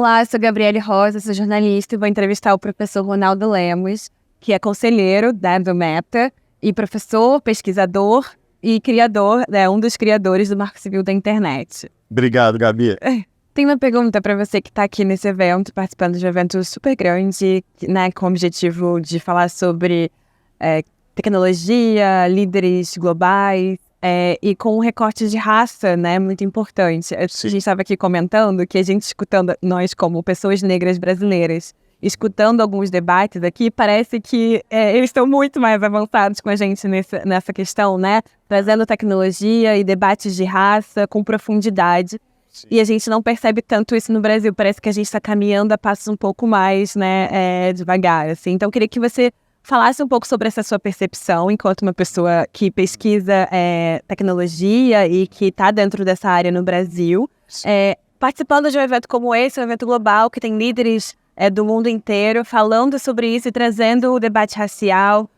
Olá, eu sou Gabriele Rosa, sou jornalista e vou entrevistar o professor Ronaldo Lemos, que é conselheiro do Meta e professor, pesquisador e criador, um dos criadores do Marco Civil da Internet. Obrigado, Gabi. Tem uma pergunta para você que está aqui nesse evento, participando de um evento super grande, né, com o objetivo de falar sobre tecnologia, líderes globais, e com um recorte de raça, né, muito importante. A gente estava aqui comentando que a gente escutando, nós como pessoas negras brasileiras, escutando alguns debates aqui, parece que eles estão muito mais avançados com a gente nessa questão, né, trazendo tecnologia e debates de raça com profundidade. Sim. E a gente não percebe tanto isso no Brasil, parece que a gente está caminhando a passos um pouco mais, né, devagar, assim. Então, eu queria que você falasse um pouco sobre essa sua percepção enquanto uma pessoa que pesquisa tecnologia e que está dentro dessa área no Brasil, participando de um evento como esse, um evento global que tem líderes do mundo inteiro falando sobre isso e trazendo o debate racial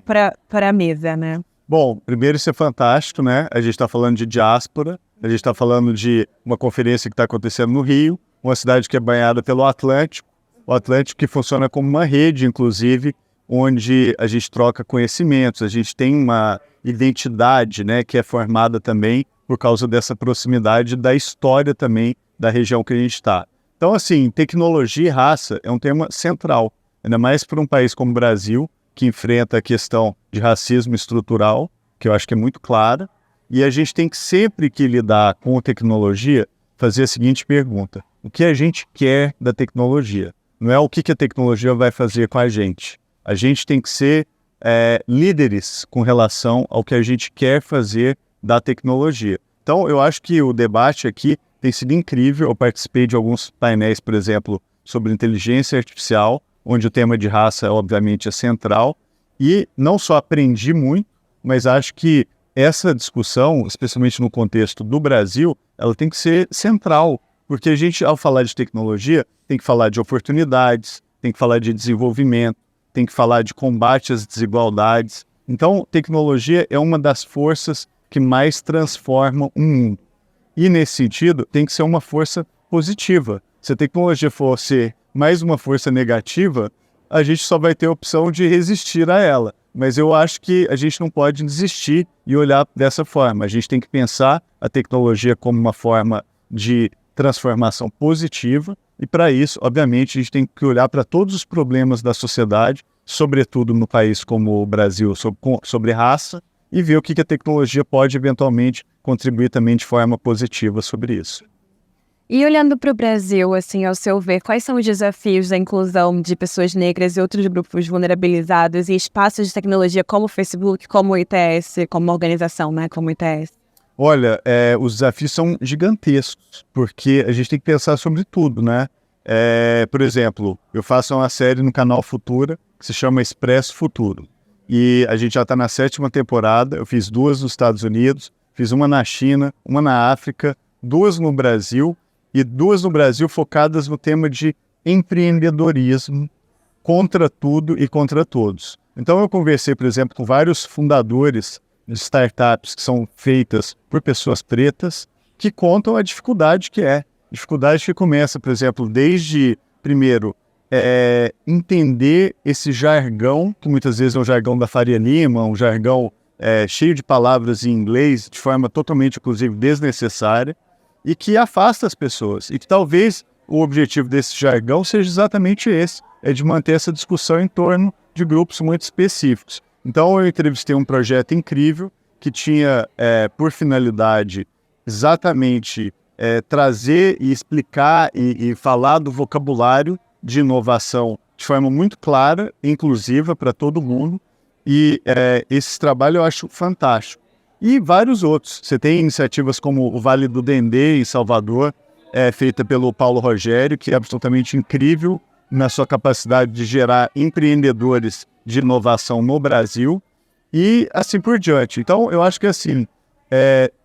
para a mesa, né? Bom, primeiro isso é fantástico, né? A gente está falando de diáspora, a gente está falando de uma conferência que está acontecendo no Rio, uma cidade que é banhada pelo Atlântico, o Atlântico que funciona como uma rede, inclusive, onde a gente troca conhecimentos, a gente tem uma identidade, né, que é formada também por causa dessa proximidade da história também da região que a gente está. Então, assim, tecnologia e raça é um tema central, ainda mais para um país como o Brasil, que enfrenta a questão de racismo estrutural, que eu acho que é muito clara, e a gente tem que sempre que lidar com a tecnologia, fazer a seguinte pergunta: o que a gente quer da tecnologia? Não é o que a tecnologia vai fazer com a gente. A gente tem que ser líderes com relação ao que a gente quer fazer da tecnologia. Então, eu acho que o debate aqui tem sido incrível. Eu participei de alguns painéis, por exemplo, sobre inteligência artificial, onde o tema de raça, obviamente, é central. E não só aprendi muito, mas acho que essa discussão, especialmente no contexto do Brasil, ela tem que ser central, porque a gente, ao falar de tecnologia, tem que falar de oportunidades, tem que falar de desenvolvimento, tem que falar de combate às desigualdades. Então, tecnologia é uma das forças que mais transformam o mundo. E, nesse sentido, tem que ser uma força positiva. Se a tecnologia for ser mais uma força negativa, a gente só vai ter a opção de resistir a ela. Mas eu acho que a gente não pode desistir e olhar dessa forma. A gente tem que pensar a tecnologia como uma forma de transformação positiva, e para isso, obviamente, a gente tem que olhar para todos os problemas da sociedade, sobretudo no país como o Brasil, sobre raça, e ver o que a tecnologia pode eventualmente contribuir também de forma positiva sobre isso. E olhando para o Brasil, assim, ao seu ver, quais são os desafios da inclusão de pessoas negras e outros grupos vulnerabilizados em espaços de tecnologia como o Facebook, como o ITS, como uma organização, né, como o ITS? Olha, os desafios são gigantescos, porque a gente tem que pensar sobre tudo, né? Por exemplo, eu faço uma série no canal Futura, que se chama Expresso Futuro. E a gente já está na 7ª temporada, eu fiz 2 nos Estados Unidos, fiz uma na China, uma na África, 2 no Brasil, e 2 no Brasil focadas no tema de empreendedorismo contra tudo e contra todos. Então eu conversei, por exemplo, com vários fundadores de startups que são feitas por pessoas pretas, que contam a dificuldade que é. Dificuldade que começa, por exemplo, desde, primeiro, entender esse jargão, que muitas vezes é um jargão da Faria Lima, um jargão cheio de palavras em inglês, de forma totalmente, inclusive, desnecessária, e que afasta as pessoas. E que talvez o objetivo desse jargão seja exatamente esse, de manter essa discussão em torno de grupos muito específicos. Então eu entrevistei um projeto incrível que tinha por finalidade exatamente trazer e explicar e falar do vocabulário de inovação de forma muito clara e inclusiva para todo mundo. E esse trabalho eu acho fantástico. E vários outros. Você tem iniciativas como o Vale do Dendê, em Salvador, feita pelo Paulo Rogério, que é absolutamente incrível na sua capacidade de gerar empreendedores de inovação no Brasil e assim por diante. Então, eu acho que assim,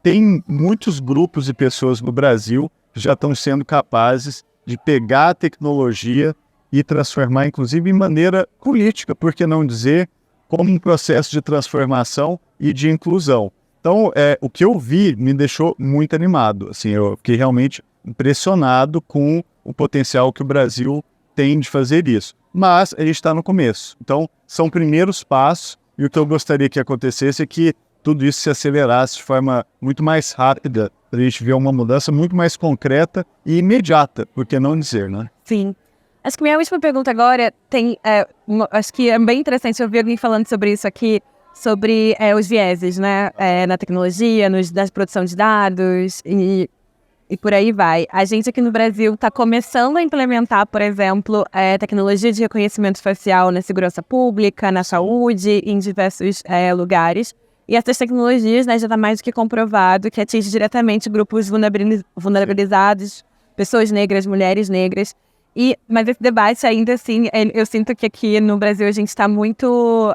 tem muitos grupos e pessoas no Brasil que já estão sendo capazes de pegar a tecnologia e transformar, inclusive, em maneira política, por que não dizer, como um processo de transformação e de inclusão. Então, o que eu vi me deixou muito animado. Assim, eu fiquei realmente impressionado com o potencial que o Brasil tem de fazer isso. Mas a gente está no começo. Então, são primeiros passos, e o que eu gostaria que acontecesse é que tudo isso se acelerasse de forma muito mais rápida, para a gente ver uma mudança muito mais concreta e imediata, por que não dizer, né? Sim. Acho que minha última pergunta agora acho que é bem interessante ouvir alguém falando sobre isso aqui, sobre os vieses, né, na tecnologia, na produção de dados e por aí vai. A gente aqui no Brasil está começando a implementar, por exemplo, tecnologia de reconhecimento facial na segurança pública, na saúde, em diversos lugares. E essas tecnologias, né, já está mais do que comprovado que atinge diretamente grupos vulnerabilizados, pessoas negras, mulheres negras. Mas esse debate ainda assim, eu sinto que aqui no Brasil a gente está muito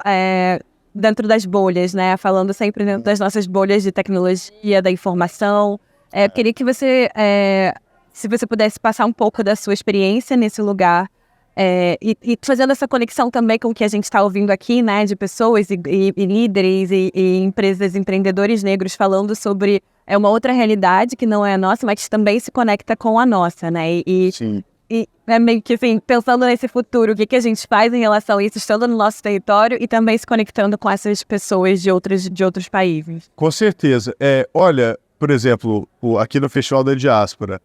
dentro das bolhas, né? Falando sempre dentro das nossas bolhas de tecnologia, da informação. Eu queria que você, se você pudesse passar um pouco da sua experiência nesse lugar e fazendo essa conexão também com o que a gente está ouvindo aqui, né? De pessoas e líderes e empresas, empreendedores negros falando sobre uma outra realidade que não é a nossa, mas que também se conecta com a nossa, né? Sim. E é meio que assim, pensando nesse futuro, o que a gente faz em relação a isso, estando no nosso território e também se conectando com essas pessoas de outros países. Com certeza. Olha, por exemplo, aqui no Festival da Diáspora,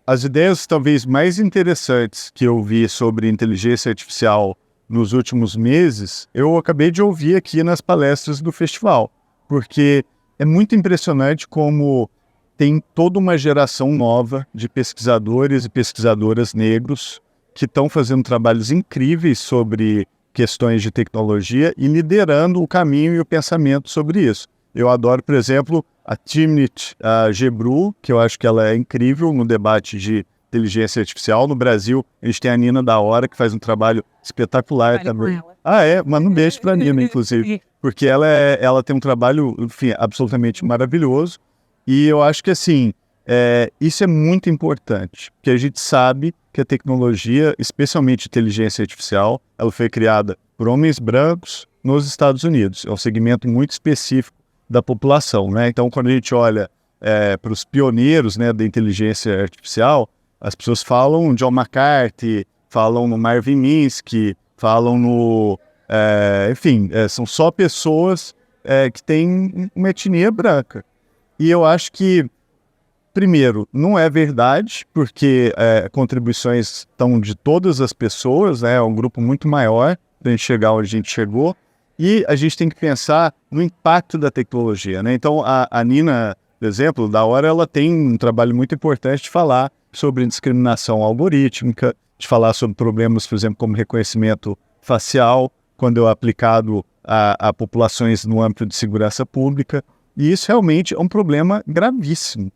as ideias talvez mais interessantes que eu vi sobre inteligência artificial nos últimos meses, eu acabei de ouvir aqui nas palestras do festival, porque é muito impressionante como tem toda uma geração nova de pesquisadores e pesquisadoras negros que estão fazendo trabalhos incríveis sobre questões de tecnologia e liderando o caminho e o pensamento sobre isso. Eu adoro, por exemplo, a Timnit Gebru, que eu acho que ela é incrível no debate de inteligência artificial. No Brasil, a gente tem a Nina da Hora, que faz um trabalho espetacular também. Manda um beijo para a Nina, inclusive, porque ela tem um trabalho, enfim, absolutamente maravilhoso. E eu acho que, assim, isso é muito importante, porque a gente sabe que a tecnologia, especialmente inteligência artificial, ela foi criada por homens brancos nos Estados Unidos. É um segmento muito específico da população, né? Então, quando a gente olha para os pioneiros, né, da inteligência artificial, as pessoas falam John McCarthy, falam no Marvin Minsky, falam no... enfim, são só pessoas que têm uma etnia branca. E eu acho que, primeiro, não é verdade, porque contribuições estão de todas as pessoas, né? É um grupo muito maior para a gente chegar onde a gente chegou. E a gente tem que pensar no impacto da tecnologia, né? Então, a Nina, por exemplo, da Hora, ela tem um trabalho muito importante de falar sobre discriminação algorítmica, de falar sobre problemas, por exemplo, como reconhecimento facial, quando é aplicado a populações no âmbito de segurança pública. E isso realmente é um problema gravíssimo.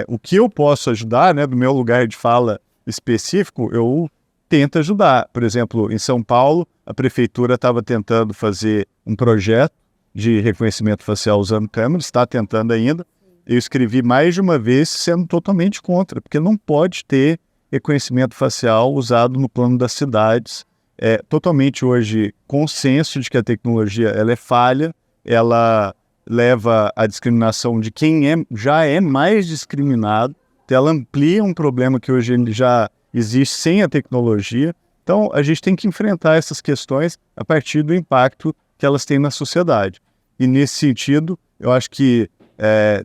O que eu posso ajudar, né, do meu lugar de fala específico, eu tento ajudar. Por exemplo, em São Paulo, a prefeitura estava tentando fazer um projeto de reconhecimento facial usando câmeras, está tentando ainda. Eu escrevi mais de uma vez sendo totalmente contra, porque não pode ter reconhecimento facial usado no plano das cidades. É totalmente hoje consenso de que a tecnologia ela é falha, ela leva à discriminação de quem já é mais discriminado, então ela amplia um problema que hoje ele já existe sem a tecnologia. Então, a gente tem que enfrentar essas questões a partir do impacto que elas têm na sociedade. E, nesse sentido, eu acho que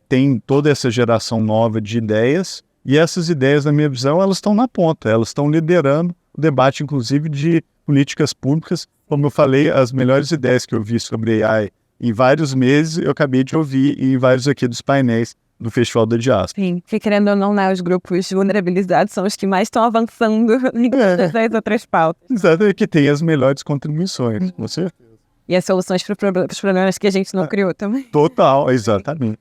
tem toda essa geração nova de ideias, e essas ideias, na minha visão, elas estão na ponta, elas estão liderando o debate, inclusive, de políticas públicas. Como eu falei, as melhores ideias que eu vi sobre AI em vários meses, eu acabei de ouvir em vários aqui dos painéis do Festival da Diáspora. Sim, que querendo ou não, né, os grupos vulnerabilizados são os que mais estão avançando em todas as outras pautas. Exato, que tem as melhores contribuições, com certeza. E as soluções para os problemas que a gente não criou também. Total, exatamente.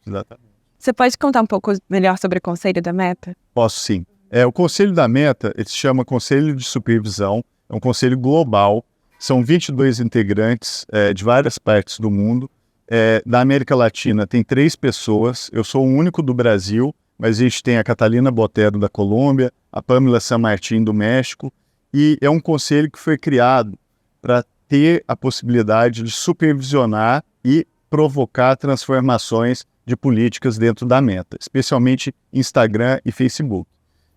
Você pode contar um pouco melhor sobre o Conselho da Meta? Posso sim. O Conselho da Meta, ele se chama Conselho de Supervisão, é um conselho global, são 22 integrantes de várias partes do mundo. Da América Latina tem 3 pessoas, eu sou o único do Brasil, mas a gente tem a Catalina Botero da Colômbia, a Pamela San Martín do México, e é um conselho que foi criado para ter a possibilidade de supervisionar e provocar transformações de políticas dentro da Meta, especialmente Instagram e Facebook.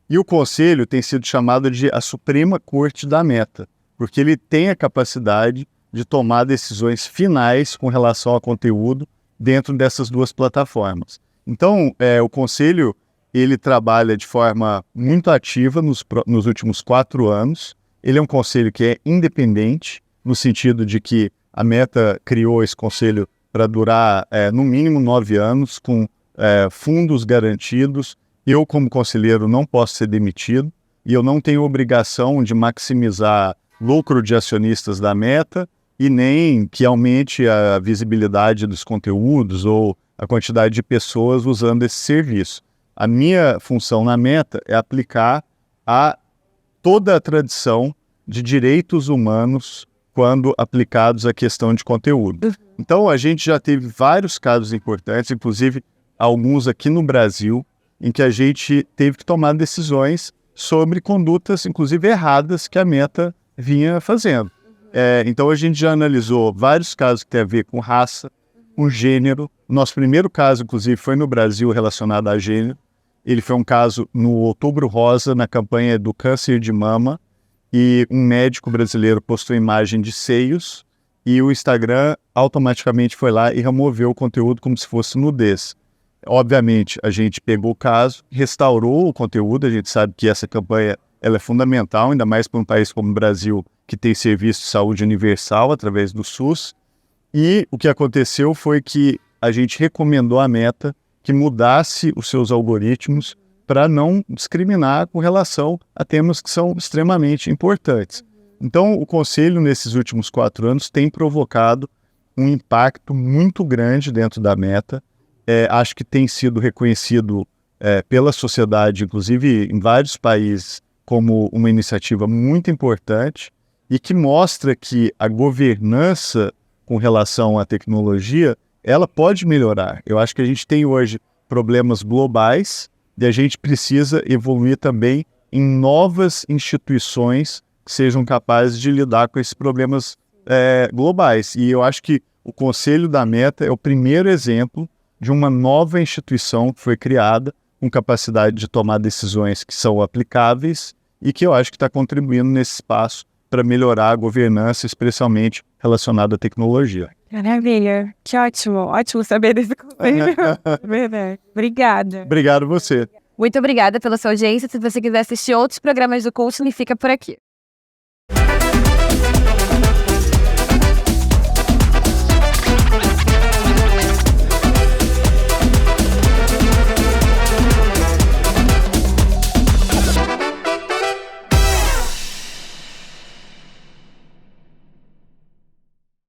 E o conselho tem sido chamado de a Suprema Corte da Meta, porque ele tem a capacidade de tomar decisões finais com relação ao conteúdo dentro dessas duas plataformas. Então, o conselho ele trabalha de forma muito ativa nos últimos 4 anos. Ele é um conselho que é independente, no sentido de que a Meta criou esse conselho para durar no mínimo 9 anos, com fundos garantidos. Eu, como conselheiro, não posso ser demitido e eu não tenho obrigação de maximizar lucro de acionistas da Meta e nem que aumente a visibilidade dos conteúdos ou a quantidade de pessoas usando esse serviço. A minha função na Meta é aplicar a toda a tradição de direitos humanos quando aplicados à questão de conteúdo. Então, a gente já teve vários casos importantes, inclusive alguns aqui no Brasil, em que a gente teve que tomar decisões sobre condutas, inclusive erradas, que a Meta vinha fazendo. Então, a gente já analisou vários casos que têm a ver com raça, com gênero. Nosso primeiro caso, inclusive, foi no Brasil relacionado a gênero. Ele foi um caso no Outubro Rosa, na campanha do câncer de mama, e um médico brasileiro postou imagem de seios e o Instagram automaticamente foi lá e removeu o conteúdo como se fosse nudez. Obviamente, a gente pegou o caso, restaurou o conteúdo, a gente sabe que essa campanha ela é fundamental, ainda mais para um país como o Brasil, que tem serviço de saúde universal através do SUS. E o que aconteceu foi que a gente recomendou à Meta que mudasse os seus algoritmos para não discriminar com relação a temas que são extremamente importantes. Então, o Conselho, nesses últimos 4 anos, tem provocado um impacto muito grande dentro da Meta. Acho que tem sido reconhecido pela sociedade, inclusive em vários países, como uma iniciativa muito importante e que mostra que a governança com relação à tecnologia, ela pode melhorar. Eu acho que a gente tem hoje problemas globais e a gente precisa evoluir também em novas instituições que sejam capazes de lidar com esses problemas globais. E eu acho que o Conselho da Meta é o primeiro exemplo de uma nova instituição que foi criada com capacidade de tomar decisões que são aplicáveis e que eu acho que está contribuindo nesse espaço para melhorar a governança, especialmente relacionada à tecnologia. Maravilha, que ótimo, ótimo saber desse conselho. Verdade. Obrigada. Obrigado você. Muito obrigada pela sua audiência. Se você quiser assistir outros programas do Coaching, fica por aqui.